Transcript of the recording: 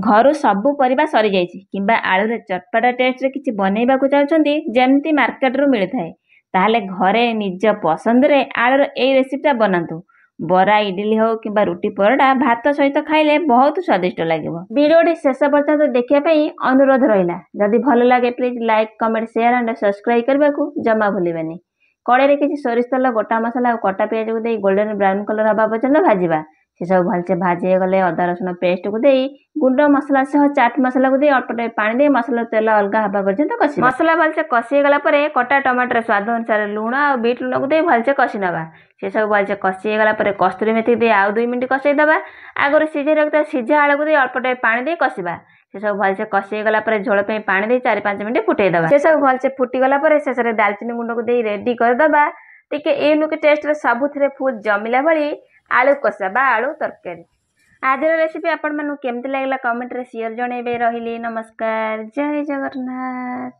ଘରୁ ସବୁ ପରିବା ସରିଯାଇଛି କିମ୍ବା ଆଳୁରେ ଚଟପଟା ଟେଷ୍ଟରେ କିଛି ବନେଇବାକୁ ଚାହୁଁଛନ୍ତି ଯେମିତି ମାର୍କେଟରୁ ମିଳିଥାଏ, ତାହେଲେ ଘରେ ନିଜ ପସନ୍ଦରେ ଆଳୁର ଏଇ ରେସିପିଟା ବନାନ୍ତୁ। ବରା, ଇଡିଲି ହଉ କିମ୍ବା ରୁଟି ପରଟା ଭାତ ସହିତ ଖାଇଲେ ବହୁତ ସ୍ୱାଦିଷ୍ଟ ଲାଗିବ। ଭିଡ଼ିଓଟି ଶେଷ ପର୍ଯ୍ୟନ୍ତ ଦେଖିବା ପାଇଁ ଅନୁରୋଧ ରହିଲା। ଯଦି ଭଲ ଲାଗେ please like, comment, share and subscribe କରିବାକୁ ଜମା ଭୁଲିବେନି। କଡ଼େଇରେ କିଛି ସୋରିଷ ତେଲ, ଗୋଟା ମସଲା ଆଉ କଟା ପିଆଜକୁ ଦେଇ ଗୋଲ୍ଡେନ୍ ବ୍ରାଉନ୍ କଲର ହେବା ପର୍ଯ୍ୟନ୍ତ ଭାଜିବା। ସେସବୁ ଭଲସେ ଭାଜି ହେଇଗଲେ ଅଦା ରସୁଣ ପେଷ୍ଟକୁ ଦେଇ ଗୁଣ୍ଡ ମସଲା ସହ ଚାଟ୍ ମସଲାକୁ ଦେଇ ଅଳ୍ପ ଟିକେ ପାଣି ଦେଇ ମସଲା ତେଲ ଅଲଗା ହେବା ପର୍ଯ୍ୟନ୍ତ କଷିବା। ମସଲା ଭଲସେ କଷି ହେଇଗଲା ପରେ କଟା ଟମାଟର, ସ୍ୱାଦ ଅନୁସାରେ ଲୁଣ ଆଉ ବିଟ୍ ଲୁଣକୁ ଦେଇ ଭଲସେ କଷି ନେବା। ସେସବୁ ଭଲସେ କଷି ହେଇଗଲା ପରେ କସ୍ତୁରୀ ମେଥି ଦେଇ ଆଉ 2 ମିନିଟ୍ କଷେଇ ଦେବା। ଆଗରୁ ସିଝେଇ ରଖିଥିବା ସିଝା ଆଳୁକୁ ଦେଇ ଅଳ୍ପ ଟିକେ ପାଣି ଦେଇ କଷିବା। ସେସବୁ ଭଲସେ କଷି ହେଇଗଲା ପରେ ଝୋଳ ପାଇଁ ପାଣି ଦେଇ 4-5 ମିନିଟ୍ ଫୁଟେଇ ଦେବା। ସେସବୁ ଭଲସେ ଫୁଟିଗଲା ପରେ ଶେଷରେ ଡାଲଚିନି ଗୁଣ୍ଡକୁ ଦେଇ ରେଡି କରିଦେବା ଟିକେ ୟୁନିକ୍ ଟେଷ୍ଟରେ ସବୁଥିରେ ଫୁଲ୍ ଜମିଲା ଭଳି ଆଳୁ କଷା ବା ଆଳୁ ତରକାରୀ। ଆଜିର ରେସିପି ଆପଣମାନଙ୍କୁ କେମିତି ଲାଗିଲା କମେଣ୍ଟରେ ସିଓର ଜଣେଇବେ। ରହିଲି, ନମସ୍କାର, ଜୟ ଜଗନ୍ନାଥ।